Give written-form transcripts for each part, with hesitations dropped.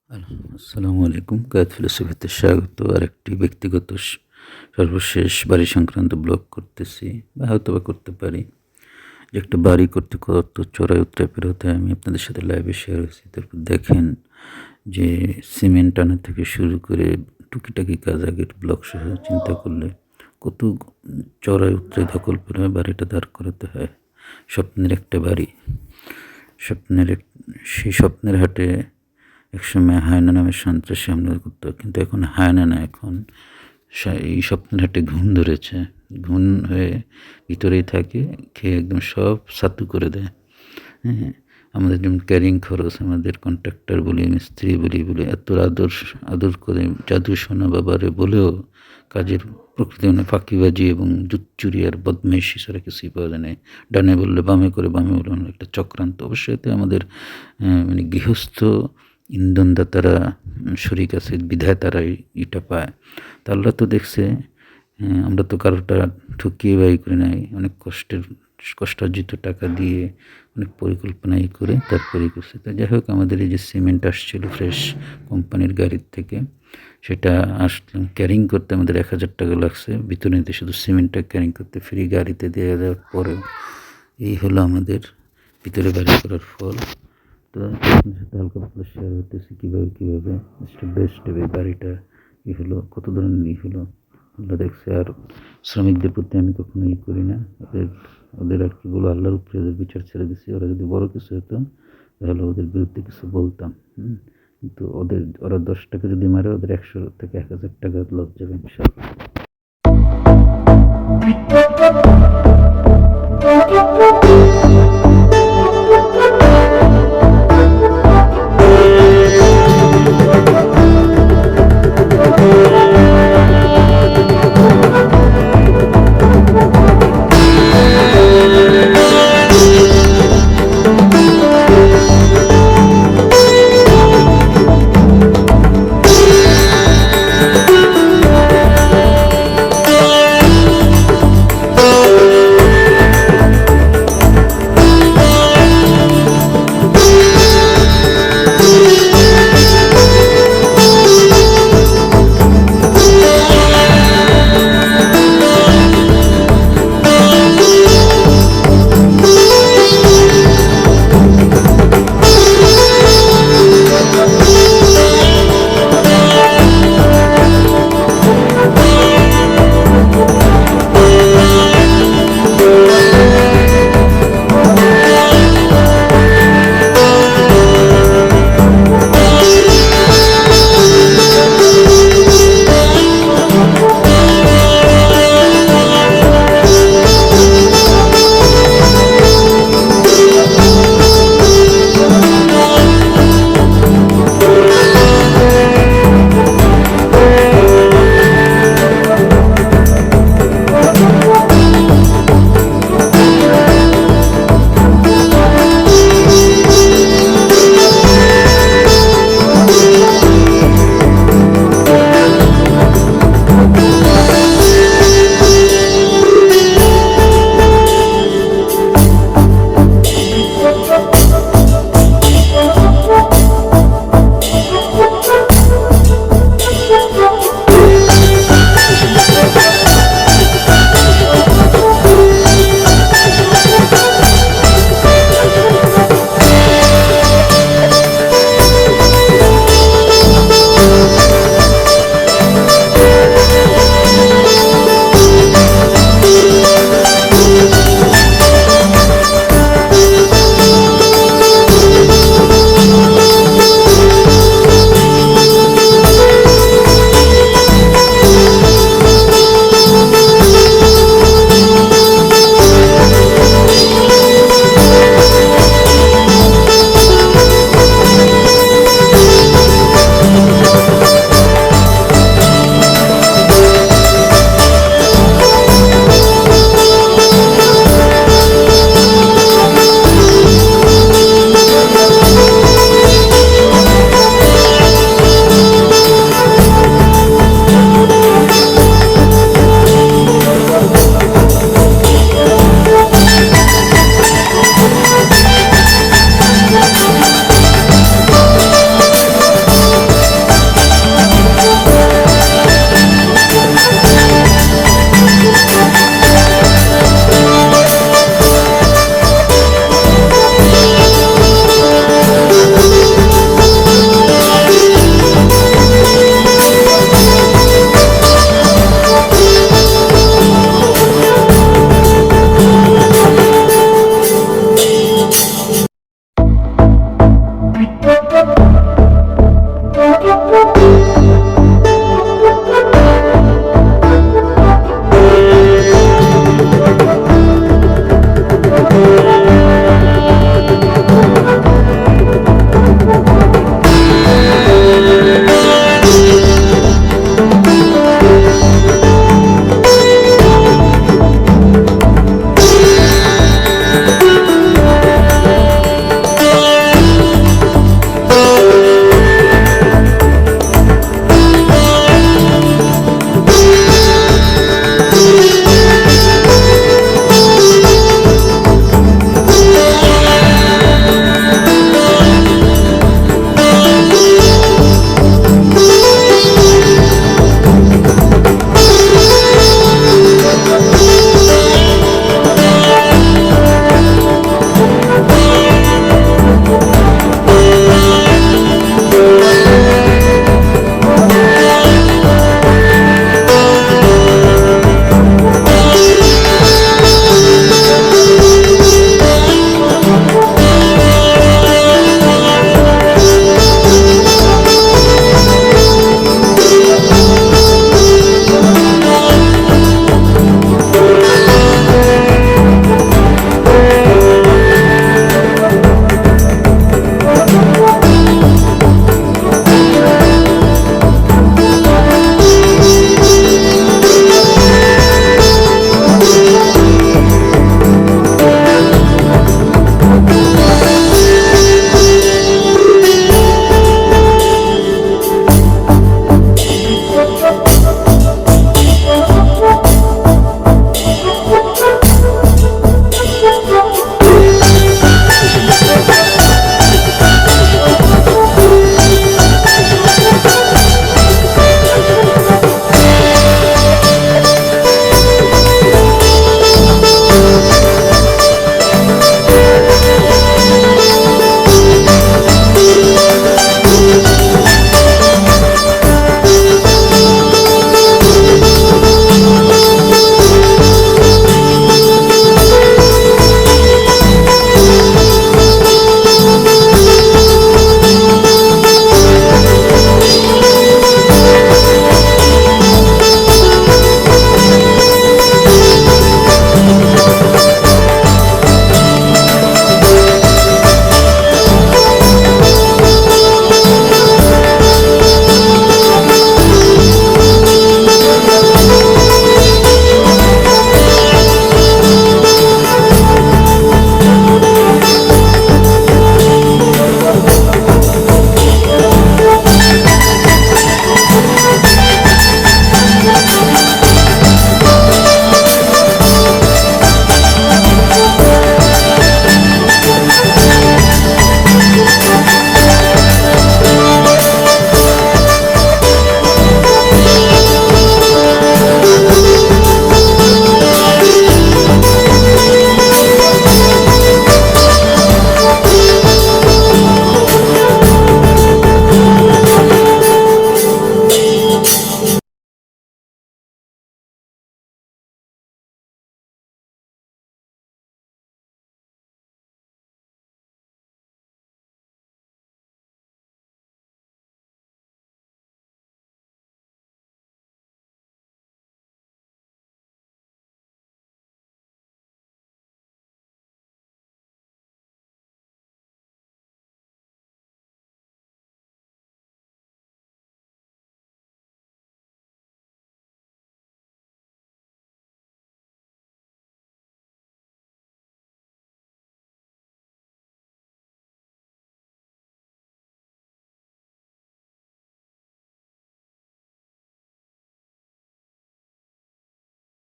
আসসালামু আলাইকুম। কায়েত ফিলোসফিতে স্বাগত। আরেকটি ব্যক্তিগত সর্বশেষ বাড়ি সংক্রান্ত ব্লগ করতেছি, বা হয়তোবা করতে পারি। যে একটা বাড়ি করতে কত চড়াই উতরাই পেরোতে হয় আমি আপনাদের সাথে লাইভে শেয়ার হয়েছি। তারপর দেখেন যে সিমেন্ট আনা থেকে শুরু করে টুকিটাকি কাজ আগের ব্লগ সহ চিন্তা করলে কত চড়াই উতরাই ধকল পেরোয় বাড়িটা দাঁড় করাতে হয়। স্বপ্নের একটা বাড়ি, সেই স্বপ্নের হাটে একসময় হায়না নামের সন্ত্রাসী হামলা করতো, কিন্তু এখন হায়না না, এখন এই স্বপ্নের হাটে ঘুণ ধরেছে। ঘুণ হয়ে ভিতরেই থাকে, খেয়ে একদম সব ছাতু করে দেয়। হ্যাঁ, আমাদের যেমন ক্যারিং খরচ, আমাদের কন্ট্রাক্টর বলি, মিস্ত্রি বলে এত আদর করে জাদু সোনা বাবারে বলেও কাজের প্রকৃতি ফাঁকিবাজি এবং জুচ্চুরি আর বদমাইশি ছাড়া কিছুই পাওয়া যায় না। ডানে বললে বামে করে, বামে বললে একটা চক্রান্ত। অবশ্যই এতে আমাদের গৃহস্থ ইন্ধনদাতারা শরিক আছে, বিধায় তারা এটা পায়। তা আল্লাহ তো দেখছে, আমরা তো কারোটা ঠকিয়ে ব্যয় করে নাই, অনেক কষ্টার্জিত টাকা দিয়ে অনেক পরিকল্পনা করে তারপরেই করছে। তা যাই হোক, আমাদের এই যে সিমেন্ট আসছিল ফ্রেশ কোম্পানির গাড়ির থেকে, সেটা আসলাম ক্যারিং করতে আমাদের 1,000 টাকা লাগছে। ভিতরে নিতে শুধু সিমেন্টটা ক্যারিং করতে ফ্রি গাড়িতে দিয়ে দেওয়ার পরেও এই হলো আমাদের ভিতরে বাড়ি করার ফল। তো আপনার সাথে হালকা পাতলা শেয়ার হতেছে কীভাবে স্টেপ বাই স্টেপ এই বাড়িটা হলো, কত ধরনের হলো আল্লাহ দেখছে। আর শ্রমিকদের প্রতি আমি কখনো করি না, ওদের আর কি বলবো, আল্লাহর উপরে ওদের বিচার ছেড়ে দিচ্ছি। ওরা যদি বড় কিছু হতো তাহলে ওদের বিরুদ্ধে কিছু বলতাম, কিন্তু ওরা 10 টাকা যদি মারে, ওদের 100 থেকে 1,000 টাকা লস যাবে ইনশাআল্লাহ।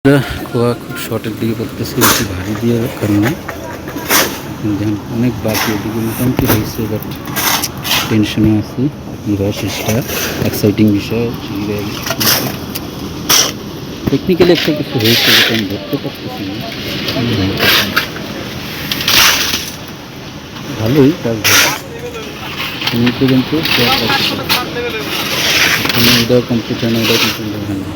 খোয়া খুব শর্টের দিকে করতেছে, একটু ভারী দিয়ে কারণে যেমন অনেক বাকি, এদিকে মোটামুটি হয়েছে, বাট টেনশনে আছি কী হয় শেষটা। এক্সাইটিং বিষয়, টেকনিক্যালি একটা কিছু হয়েছে যেটা আমি ধরতে পারতেছি না। ভালোই কাজ পর্যন্ত ওটাও কমপ্লিট হয় না, ওটাও কমপ্লিট হয় না।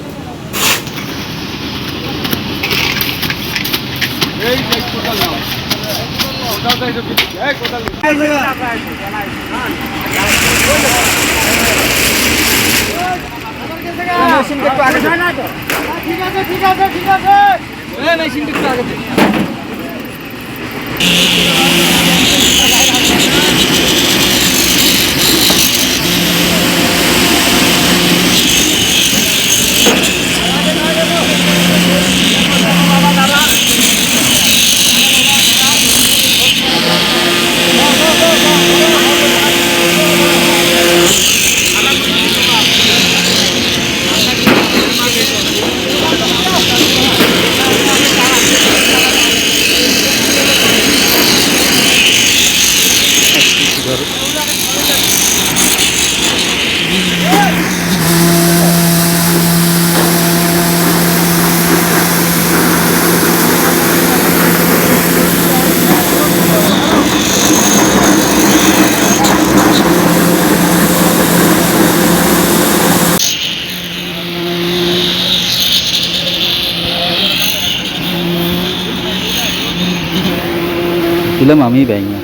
ছিলাম আমি ব্যাঙা।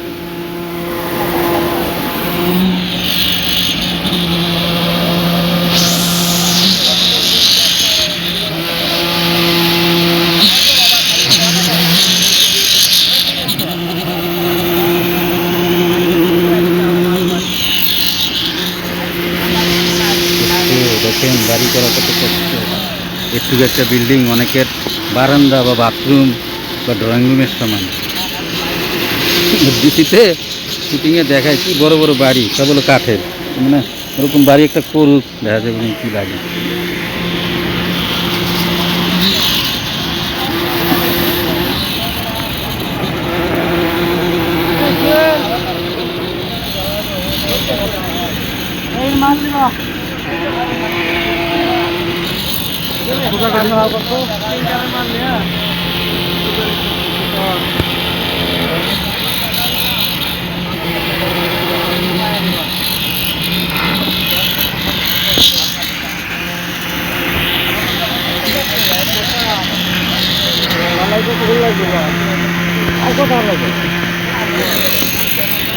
দেখেন বাড়ি করা কত কষ্ট। একটু একটা বিল্ডিং অনেকের বারান্দা বা বাথরুম বা ড্রয়িং রুমের সমান। ডিসিতে শুটিংয়ে দেখায় কি বড় বড় বাড়ি, সব হলো কাঠের। মানে ওরকম বাড়ি একটা করুক, দেখা যাবে কি লাগে।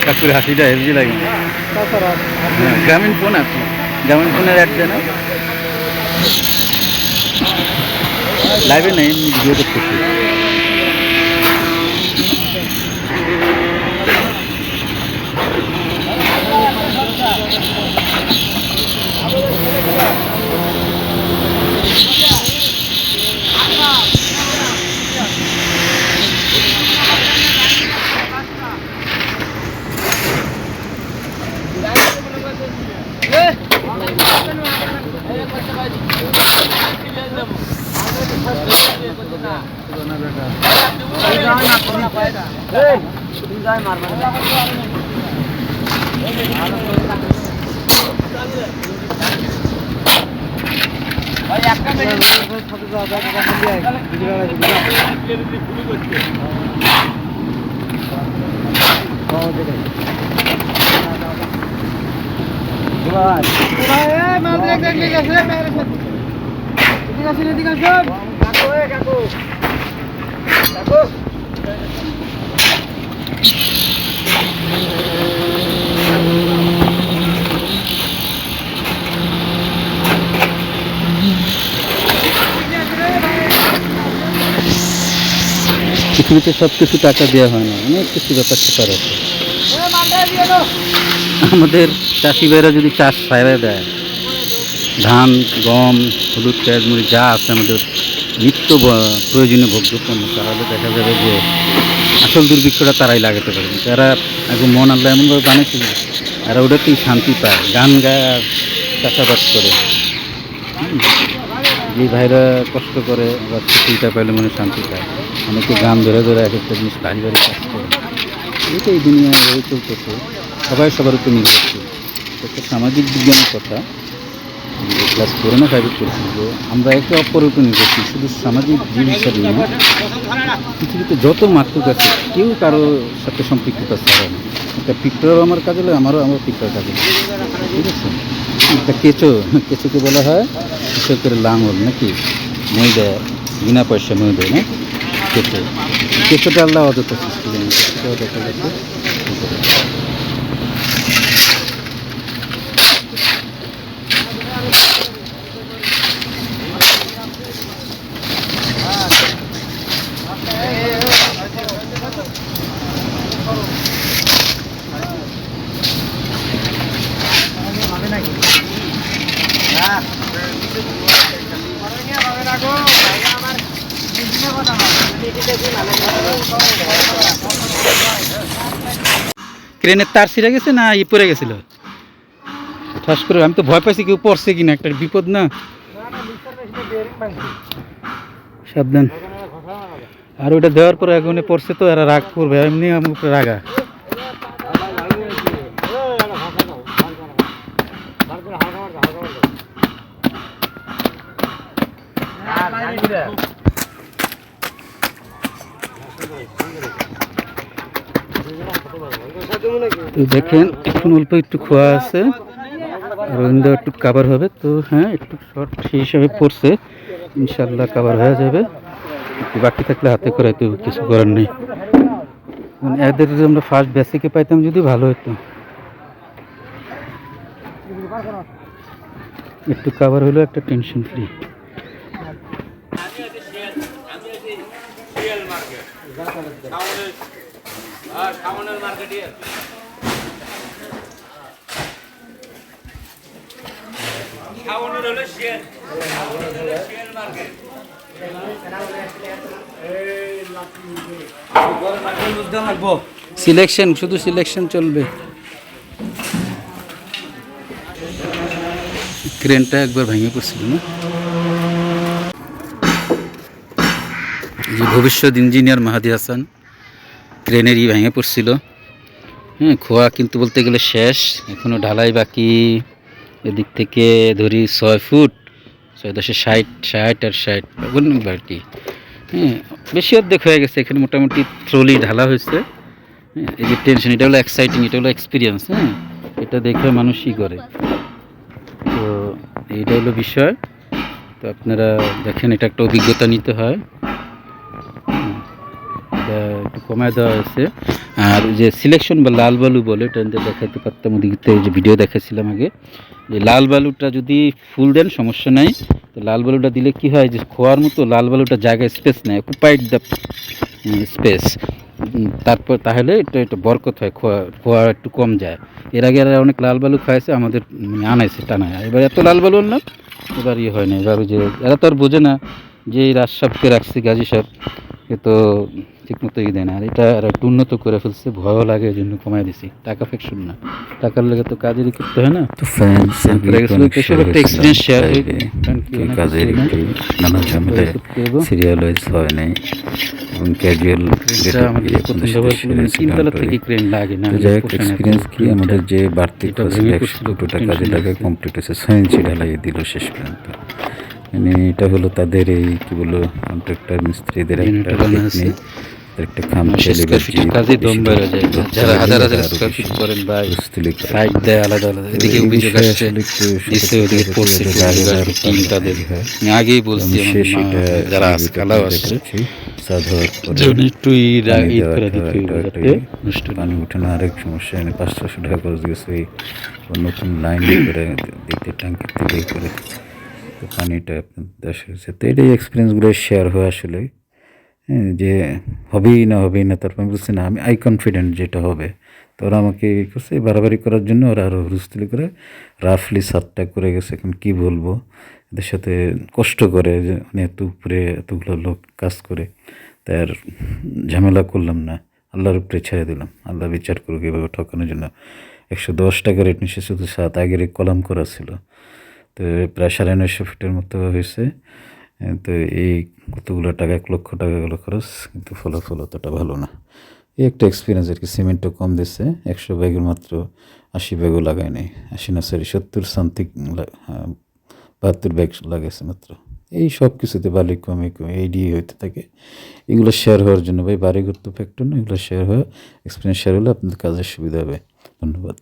কাকুর হাসিটা হেভি লাগে। গ্রামীণ ফোন আছে, গ্রামীণ ফোনের অ্যাড দেয় না, লাইভে নেই, এমনি ভিডিও করতেছি। পৃথিবীতে সব কিছু টাকা দেওয়া হয় না, অনেক কিছু ব্যাপার স্যাপার আছে। আমাদের চাষি ভাইরা যদি চাষ ছাইড়া দেয়, ধান গম হলুদ পেঁয়াজ মুড়ি যা আছে আমাদের নিত্য প্রয়োজনীয় ভোগ্যপণ্য, তাহলে দেখা যাবে যে আসল দুর্ভিক্ষটা তারাই লাগাতে পারবে। তারা এখন মন আল্লাহ এমনভাবে বানিয়েছিল, আর ওটাতেই শান্তি পায়, গান গায় আর চাষাবাদ করে। যে ভাইরা কষ্ট করে বা ছুটিটা পেলে মনে শান্তি পায়। অনেকে গান ধরে ধরে এক একটা জিনিস ভারী ভারী কাজ করে। এটা এই দুনিয়ায় এভাবে চলতেছে, সবাই সবার উপর নির্ভরশীল। এটা একটা সামাজিক বিজ্ঞানের কথা, ক্লাস 4 না 5 পড়ছি যে আমরা একে অপরের উপর নির্ভরশীল, শুধু সামাজিক জীব হিসাবে না। পৃথিবীতে যত মাতৃক আছে কেউ কারো সাথে সম্পৃক্ততা ছাড়া না। একটা পিঁপড়াও আমার কাজে লাগে, আমার পিঁপড়ার কাজে লাগে, ঠিক আছে। একটা কেঁচোকে বলা হয় কৃষকের লাঙল নাকি, মই দেয়, বিনা পয়সা মই দেয় না কেঁচোটা আল্লাহ অযথা সৃষ্টি করেন, কেঁচোটাও দেখা গেছে। ক্রেনের তার ছিঁড়ে গেছে না পড়ে গেছিল ঠাস করে? আমি তো ভয় পাইছি কেউ পড়ছে কিনা, একটা বিপদ না। সাবধান। আর ওটা দেওয়ার পরে আগুনে পড়ছে তো এরা রাগ করবে, এমনি আমার উপরে রাগা। তো দেখেন এখন অল্প একটু খোয়া আছে, রবীন্দ্র একটু কাভার হবে তো। হ্যাঁ, একটু শর্ট সেই হিসাবে পড়ছে, ইনশাল্লাহ কাভার হয়ে যাবে। একটু বাকি থাকলে হাতে করে তো কিছু করার নেই। এদের যদি আমরা ফার্স্ট বেসিকে পাইতাম যদি ভালো হতো, একটু কাভার হলেও একটা টেনশন ফ্রি। সিলেকশন, শুধু সিলেকশন চলবে। ক্রেনটা একবার ভেঙে পড়ছিল না, যে ভবিষ্যৎ ইঞ্জিনিয়ার মাহাদি হাসান ক্রেনেরই ভেঙে পড়ছিল। হ্যাঁ, খোয়া কিন্তু বলতে গেলে শেষ, এখনও ঢালাই বাকি। এদিক থেকে ধরি 6 ফুট, 6 × 60 আর 60 আর কি। হ্যাঁ, বেশি অর্ধেক হয়ে গেছে। এখানে মোটামুটি ট্রলি ঢালা হয়েছে। হ্যাঁ, এই যে টেনশন, এটা হলো এক্সাইটিং, এটা হলো এক্সপিরিয়েন্স। হ্যাঁ, এটা দেখে মানুষই করে। তো এইটা হলো বিষয়। তো আপনারা দেখেন, এটা একটা অভিজ্ঞতা নিতে হয়। এটা একটু কমায় দেওয়া হয়েছে। আর যে সিলেকশন বা লাল বালু বলে, এটা দেখাতে পারতাম ওদিকে, যে ভিডিও দেখাচ্ছিলাম আগে, যে লাল বালুটা যদি ফুল দেন সমস্যা নাই। তো লাল বালুটা দিলে কি হয়, যে খোয়ার মতো লাল বালুটা জায়গায় স্পেস নেয়, অকুপাইড দ্য স্পেস। তারপর তাহলে এটা বরকত হয়, খোয়া একটু কম যায়। এর আগে এরা অনেক লাল বালু খাইছে, আমাদের আনাইছে টানায়। এবার এত লাল বালু আনলাম, এবার হয় না। এবার যে এরা তো আর বোঝে না যে এই রাজসাবকে রাখছে, গাজী সাহেব এ তো ঠিক মতো দেয় না। আর এটা আর একটু উন্নত করে ফেলছে, ভয়ও লাগে, এই জন্য কমাই দিছি। টাকা ফেকশন না, টাকার লেগে তো কাজেরই করতে হয় না। তো ফ্রেন্ডস একটা এক্সপিরিয়েন্স শেয়ার কাজের একটু নানা ঝামেলায় সিরিয়াল ওয়াইজ হয় নাই এবং ক্যাজুয়াল থেকে ক্রেন লাগে না। যাই হোক, এক্সপিরিয়েন্স কি আমাদের যে বাড়তি খরচ 100 টাকা লাগে কমপ্লিট হয়েছে, 6 ইঞ্চি ঢালাই দিল শেষ পর্যন্ত। মানে এটা হলো তাদের এই কি বলো কন্ট্রাক্টর মিস্ত্রিদের একটা টেকনিক, একটা খাম চলে কাজে দম বেড়ে যায়। যারা হাজার হাজার স্কয়ার ফিট করেন বা সাইড দেয় আলাদা আলাদা, এদিকে অভিযোগ আসছে দিচ্ছে, ওদিকে পড়ছে টিম তাদের। আমি আগেই বলছি যারা আজকালাও আসছে একটু ঈদ করে দিতে হবে, পানি উঠে না। আরেক সমস্যা, 500 টাকা খরচ গেছে নতুন লাইন করে দিতে, ট্যাঙ্কি থেকে করে তো পানিটা দেশ হয়েছে। তো এটাই এক্সপিরিয়েন্সগুলো শেয়ার হয় আসলে। হ্যাঁ, যে হবেই না তারপর আমি বলছি না, আমি কনফিডেন্ট যেটা হবে। তো ওরা আমাকে করছে বাড়াবাড়ি করার জন্য, ওরা আরও হুলস্থুলি করে রাফলি 7টা করে গেছে। এখন কি বলবো, এদের সাথে কষ্ট করে যে এত উপরে এতগুলো লোক কাজ করে, তাই আর ঝামেলা করলাম না, আল্লাহর উপরে ছেড়ে দিলাম। আল্লাহ বিচার করুক এভাবে ঠকানোর জন্য। 110 টাকা রেট নিচ্ছে, শুধু 7 আগের কলাম করা ছিল। তো প্রায় 950 ফিটের মতো হয়েছে। তো এই কতগুলো টাকা, 1 লক্ষ টাকা গেল খরচ, কিন্তু ফলাফল অতটা ভালো না। এই একটা এক্সপিরিয়েন্স আর কি। সিমেন্টও কম দিচ্ছে, 100 ব্যাগের মাত্র 80 ব্যাগও লাগায় নাই, 80 না সরি 70 সামথিং, 72 ব্যাগ লাগাইছে মাত্র। এই সব কিছুতে বালি কমে কমে এই দিয়ে হইতে থাকে। এগুলো শেয়ার হওয়ার জন্য ভাই, বাড়িঘর তো ফ্যাক্টর না, এগুলো শেয়ার হওয়া, এক্সপিরিয়েন্স শেয়ার হলে আপনাদের কাজের সুবিধা হবে। ধন্যবাদ।